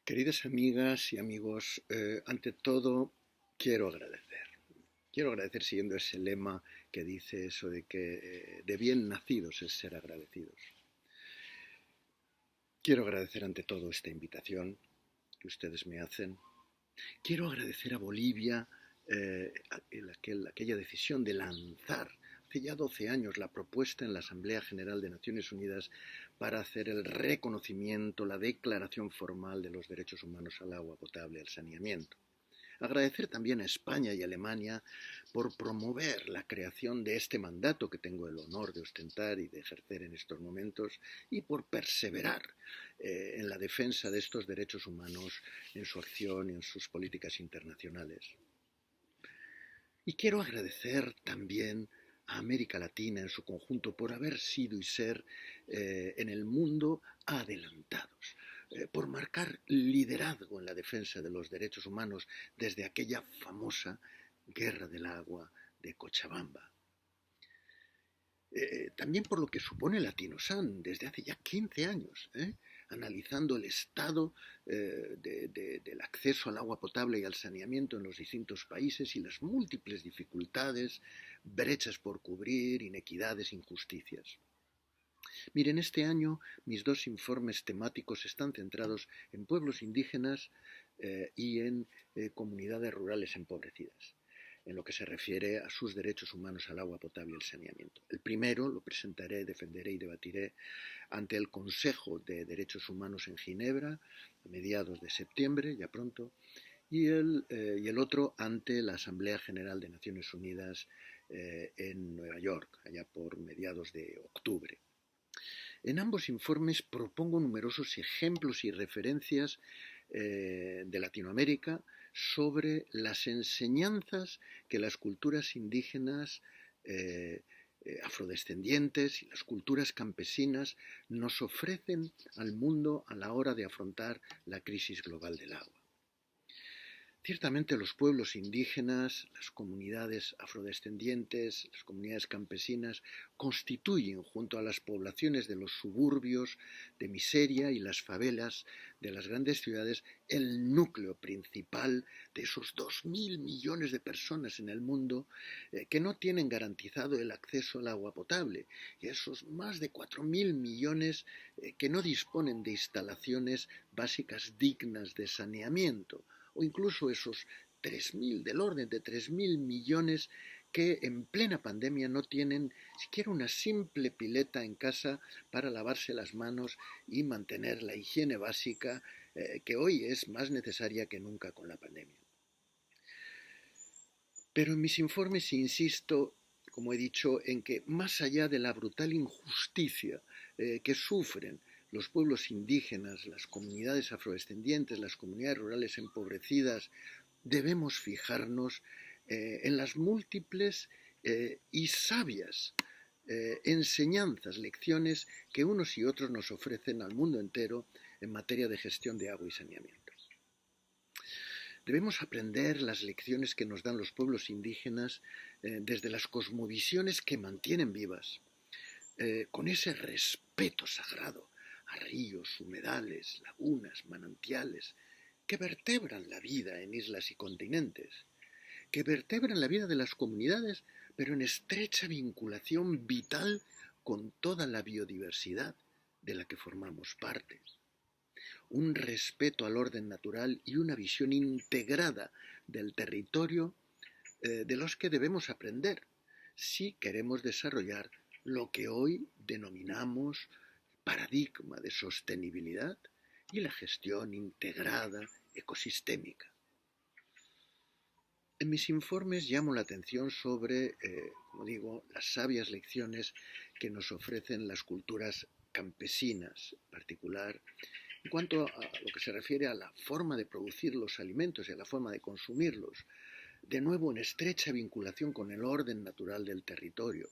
Queridas amigas y amigos, ante todo quiero agradecer. Quiero agradecer siguiendo ese lema que dice eso de que de bien nacidos es ser agradecidos. Quiero agradecer ante todo esta invitación que ustedes me hacen. Quiero agradecer a Bolivia aquella decisión de lanzar hace ya 12 años la propuesta en la Asamblea General de Naciones Unidas para hacer el reconocimiento, la declaración formal de los derechos humanos al agua potable y al saneamiento. Agradecer también a España y Alemania por promover la creación de este mandato que tengo el honor de ostentar y de ejercer en estos momentos y por perseverar en la defensa de estos derechos humanos en su acción y en sus políticas internacionales. Y quiero agradecer también a América Latina en su conjunto por haber sido y ser en el mundo adelantados, por marcar liderazgo en la defensa de los derechos humanos desde aquella famosa Guerra del Agua de Cochabamba. También por lo que supone Latinosan desde hace ya 15 años, analizando el estado del acceso al agua potable y al saneamiento en los distintos países y las múltiples dificultades, brechas por cubrir, inequidades, injusticias. Miren, este año mis dos informes temáticos están centrados en pueblos indígenas y en comunidades rurales empobrecidas, en lo que se refiere a sus derechos humanos al agua potable y al saneamiento. El primero lo presentaré, defenderé y debatiré ante el Consejo de Derechos Humanos en Ginebra a mediados de septiembre, ya pronto, y el otro ante la Asamblea General de Naciones Unidas en Nueva York, allá por mediados de octubre. En ambos informes propongo numerosos ejemplos y referencias de Latinoamérica sobre las enseñanzas que las culturas indígenas afrodescendientes y las culturas campesinas nos ofrecen al mundo a la hora de afrontar la crisis global del agua. Ciertamente los pueblos indígenas, las comunidades afrodescendientes, las comunidades campesinas constituyen, junto a las poblaciones de los suburbios de miseria y las favelas de las grandes ciudades, el núcleo principal de esos 2.000 millones de personas en el mundo que no tienen garantizado el acceso al agua potable, y esos más de 4.000 millones que no disponen de instalaciones básicas dignas de saneamiento, o incluso esos 3.000, del orden de 3.000 millones que en plena pandemia no tienen siquiera una simple pileta en casa para lavarse las manos y mantener la higiene básica que hoy es más necesaria que nunca con la pandemia. Pero en mis informes insisto, como he dicho, en que más allá de la brutal injusticia que sufren los pueblos indígenas, las comunidades afrodescendientes, las comunidades rurales empobrecidas, debemos fijarnos en las múltiples y sabias enseñanzas, lecciones que unos y otros nos ofrecen al mundo entero en materia de gestión de agua y saneamiento. Debemos aprender las lecciones que nos dan los pueblos indígenas desde las cosmovisiones que mantienen vivas, con ese respeto sagrado a ríos, humedales, lagunas, manantiales, que vertebran la vida en islas y continentes, que vertebran la vida de las comunidades, pero en estrecha vinculación vital con toda la biodiversidad de la que formamos parte. Un respeto al orden natural y una visión integrada del territorio de los que debemos aprender si queremos desarrollar lo que hoy denominamos paradigma de sostenibilidad y la gestión integrada ecosistémica. En mis informes llamo la atención sobre, como digo, las sabias lecciones que nos ofrecen las culturas campesinas, en particular, en cuanto a lo que se refiere a la forma de producir los alimentos y a la forma de consumirlos, de nuevo en estrecha vinculación con el orden natural del territorio,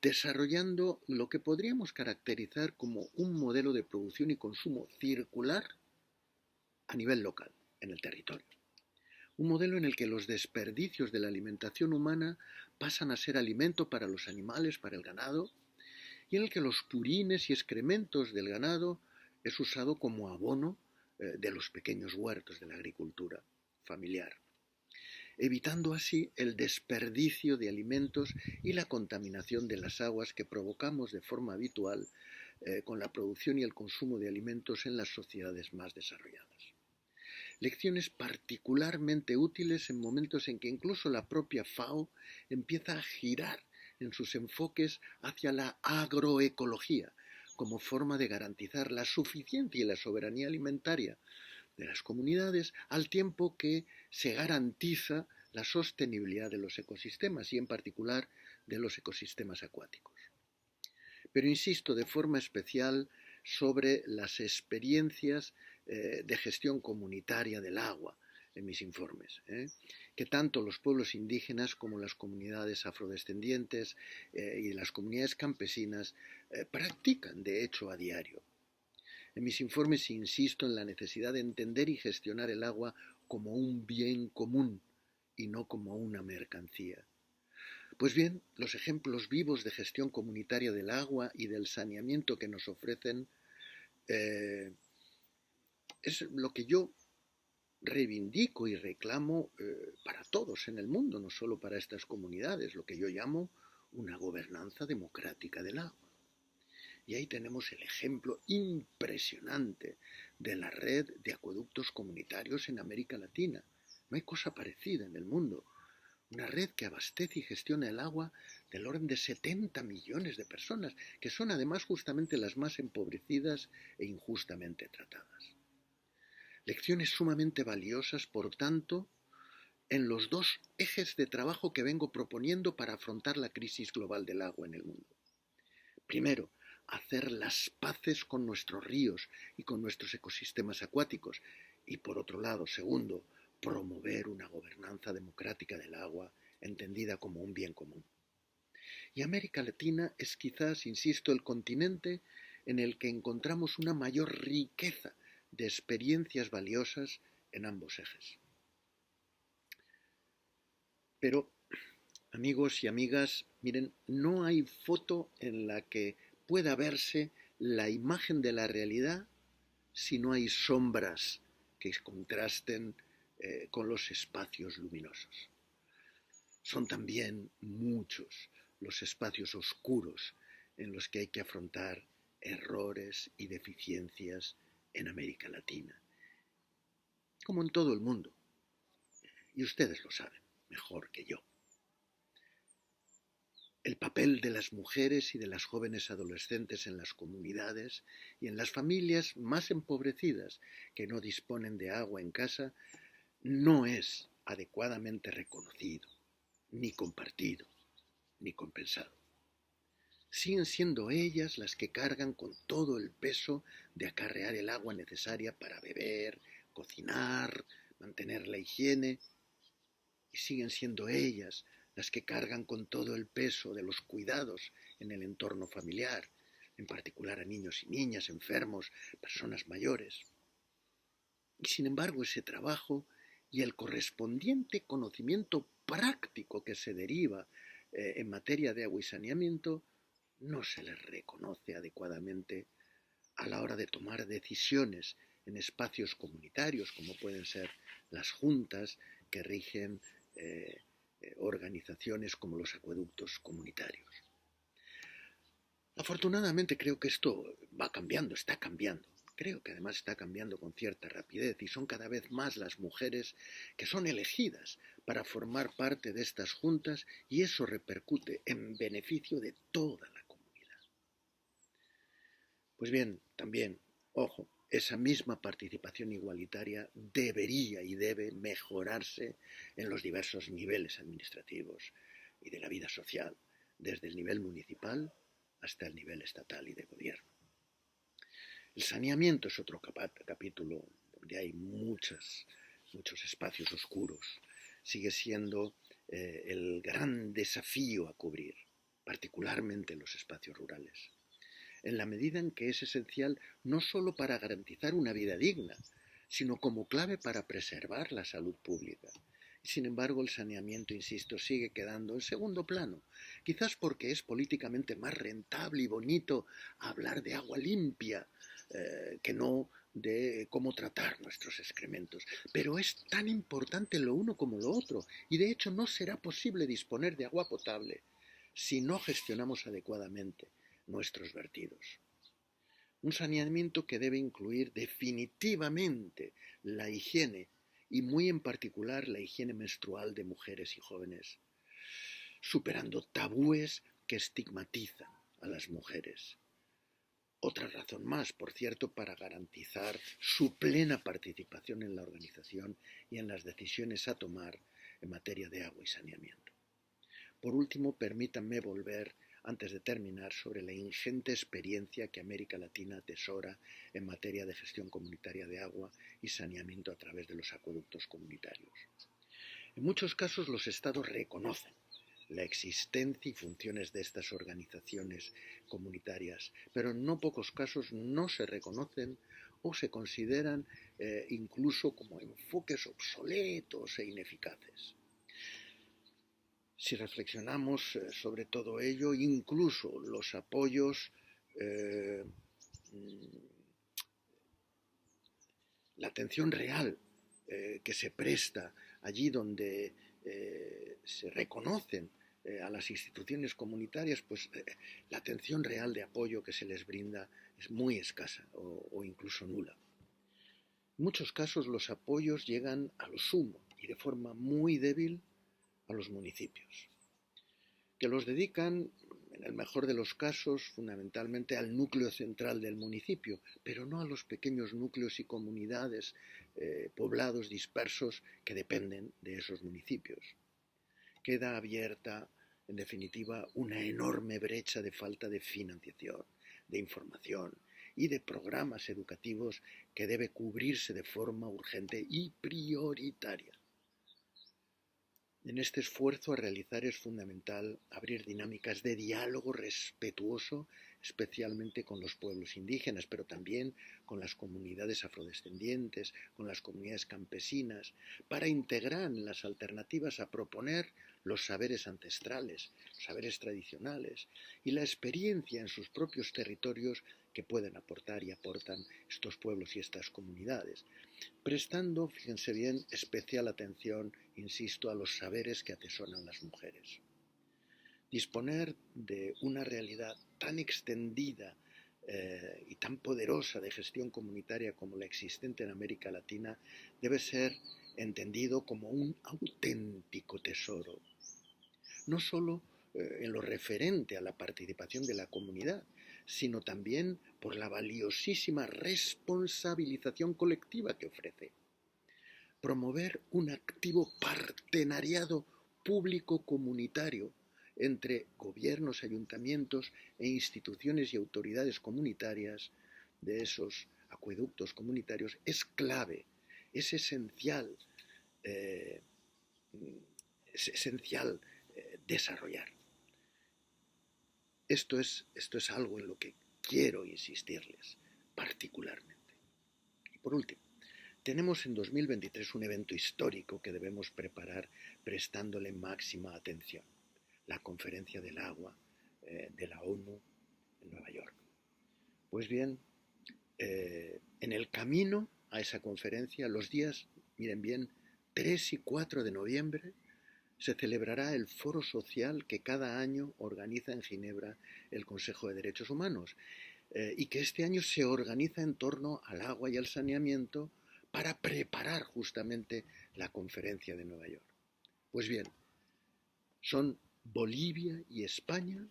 desarrollando lo que podríamos caracterizar como un modelo de producción y consumo circular a nivel local, en el territorio. Un modelo en el que los desperdicios de la alimentación humana pasan a ser alimento para los animales, para el ganado, y en el que los purines y excrementos del ganado es usado como abono de los pequeños huertos de la agricultura familiar, evitando así el desperdicio de alimentos y la contaminación de las aguas que provocamos de forma habitual con la producción y el consumo de alimentos en las sociedades más desarrolladas. Lecciones particularmente útiles en momentos en que incluso la propia FAO empieza a girar en sus enfoques hacia la agroecología como forma de garantizar la suficiencia y la soberanía alimentaria de las comunidades, al tiempo que se garantiza la sostenibilidad de los ecosistemas y en particular de los ecosistemas acuáticos. Pero insisto de forma especial sobre las experiencias de gestión comunitaria del agua en mis informes, que tanto los pueblos indígenas como las comunidades afrodescendientes y las comunidades campesinas practican de hecho a diario. En mis informes insisto en la necesidad de entender y gestionar el agua como un bien común y no como una mercancía. Pues bien, los ejemplos vivos de gestión comunitaria del agua y del saneamiento que nos ofrecen es lo que yo reivindico y reclamo para todos en el mundo, no solo para estas comunidades, lo que yo llamo una gobernanza democrática del agua. Y ahí tenemos el ejemplo impresionante de la red de acueductos comunitarios en América Latina. No hay cosa parecida en el mundo. Una red que abastece y gestiona el agua del orden de 70 millones de personas, que son además justamente las más empobrecidas e injustamente tratadas. Lecciones sumamente valiosas, por tanto, en los dos ejes de trabajo que vengo proponiendo para afrontar la crisis global del agua en el mundo. Primero, hacer las paces con nuestros ríos y con nuestros ecosistemas acuáticos. Y por otro lado, segundo, promover una gobernanza democrática del agua entendida como un bien común. Y América Latina es quizás, insisto, el continente en el que encontramos una mayor riqueza de experiencias valiosas en ambos ejes. Pero, amigos y amigas, miren, no hay foto en la que pueda verse la imagen de la realidad si no hay sombras que contrasten con los espacios luminosos. Son también muchos los espacios oscuros en los que hay que afrontar errores y deficiencias en América Latina, como en todo el mundo. Y ustedes lo saben mejor que yo. El papel de las mujeres y de las jóvenes adolescentes en las comunidades y en las familias más empobrecidas que no disponen de agua en casa no es adecuadamente reconocido, ni compartido, ni compensado. Siguen siendo ellas las que cargan con todo el peso de acarrear el agua necesaria para beber, cocinar, mantener la higiene, y siguen siendo ellas las que cargan con todo el peso de los cuidados en el entorno familiar, en particular a niños y niñas, enfermos, personas mayores. Y sin embargo, ese trabajo y el correspondiente conocimiento práctico que se deriva en materia de agua y saneamiento no se les reconoce adecuadamente a la hora de tomar decisiones en espacios comunitarios, como pueden ser las juntas que rigen organizaciones como los acueductos comunitarios. Afortunadamente creo que esto va cambiando, está cambiando. Creo que además está cambiando con cierta rapidez y son cada vez más las mujeres que son elegidas para formar parte de estas juntas y eso repercute en beneficio de toda la comunidad. Pues bien, también, ojo, esa misma participación igualitaria debería y debe mejorarse en los diversos niveles administrativos y de la vida social, desde el nivel municipal hasta el nivel estatal y de gobierno. El saneamiento es otro capítulo donde hay muchos espacios oscuros. Sigue siendo el gran desafío a cubrir, particularmente en los espacios rurales, en la medida en que es esencial no solo para garantizar una vida digna, sino como clave para preservar la salud pública. Sin embargo, el saneamiento, insisto, sigue quedando en segundo plano, quizás porque es políticamente más rentable y bonito hablar de agua limpia que no de cómo tratar nuestros excrementos. Pero es tan importante lo uno como lo otro, y de hecho no será posible disponer de agua potable si no gestionamos adecuadamente nuestros vertidos. Un saneamiento que debe incluir definitivamente la higiene, y muy en particular la higiene menstrual de mujeres y jóvenes, superando tabúes que estigmatizan a las mujeres. Otra razón más, por cierto, para garantizar su plena participación en la organización y en las decisiones a tomar en materia de agua y saneamiento. Por último, permítanme volver, antes de terminar, sobre la ingente experiencia que América Latina atesora en materia de gestión comunitaria de agua y saneamiento a través de los acueductos comunitarios. En muchos casos los estados reconocen la existencia y funciones de estas organizaciones comunitarias, pero en no pocos casos no se reconocen o se consideran incluso como enfoques obsoletos e ineficaces. Si reflexionamos sobre todo ello, incluso los apoyos, la atención real que se presta allí donde se reconocen a las instituciones comunitarias, pues la atención real de apoyo que se les brinda es muy escasa o incluso nula. En muchos casos los apoyos llegan a lo sumo y de forma muy débil a los municipios, que los dedican, en el mejor de los casos, fundamentalmente al núcleo central del municipio, pero no a los pequeños núcleos y comunidades poblados dispersos que dependen de esos municipios. Queda abierta, en definitiva, una enorme brecha de falta de financiación, de información y de programas educativos que debe cubrirse de forma urgente y prioritaria. En este esfuerzo a realizar es fundamental abrir dinámicas de diálogo respetuoso, especialmente con los pueblos indígenas, pero también con las comunidades afrodescendientes, con las comunidades campesinas, para integrar en las alternativas a proponer los saberes ancestrales, los saberes tradicionales y la experiencia en sus propios territorios que pueden aportar y aportan estos pueblos y estas comunidades, prestando, fíjense bien, especial atención, insisto, a los saberes que atesoran las mujeres. Disponer de una realidad tan extendida y tan poderosa de gestión comunitaria como la existente en América Latina debe ser entendido como un auténtico tesoro, no solo en lo referente a la participación de la comunidad, sino también por la valiosísima responsabilización colectiva que ofrece. Promover un activo partenariado público-comunitario entre gobiernos, ayuntamientos e instituciones y autoridades comunitarias de esos acueductos comunitarios es clave, es esencial desarrollar. Esto es algo en lo que quiero insistirles particularmente. Y por último, tenemos en 2023 un evento histórico que debemos preparar prestándole máxima atención: la Conferencia del Agua de la ONU en Nueva York. Pues bien, en el camino a esa conferencia, los días, miren bien, 3 y 4 de noviembre, se celebrará el foro social que cada año organiza en Ginebra el Consejo de Derechos Humanos y que este año se organiza en torno al agua y al saneamiento para preparar justamente la conferencia de Nueva York. Pues bien, son Bolivia y España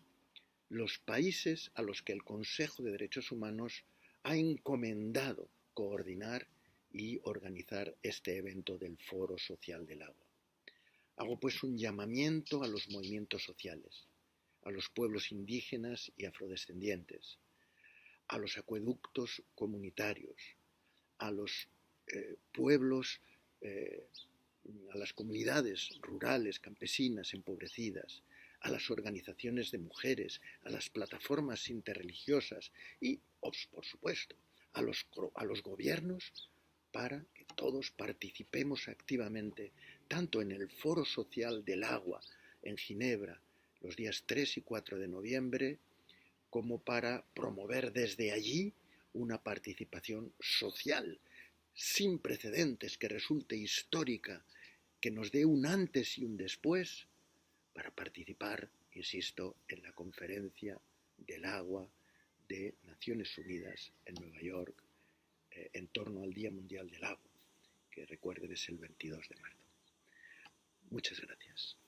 los países a los que el Consejo de Derechos Humanos ha encomendado coordinar y organizar este evento del Foro Social del Agua. Hago pues un llamamiento a los movimientos sociales, a los pueblos indígenas y afrodescendientes, a los acueductos comunitarios, a los pueblos, a las comunidades rurales, campesinas, empobrecidas, a las organizaciones de mujeres, a las plataformas interreligiosas y, por supuesto, a los gobiernos, para que todos participemos activamente tanto en el Foro Social del Agua en Ginebra los días 3 y 4 de noviembre, como para promover desde allí una participación social sin precedentes que resulte histórica, que nos dé un antes y un después para participar, insisto, en la conferencia del agua de Naciones Unidas en Nueva York en torno al Día Mundial del Agua, que recuerden es el 22 de marzo. Muchas gracias.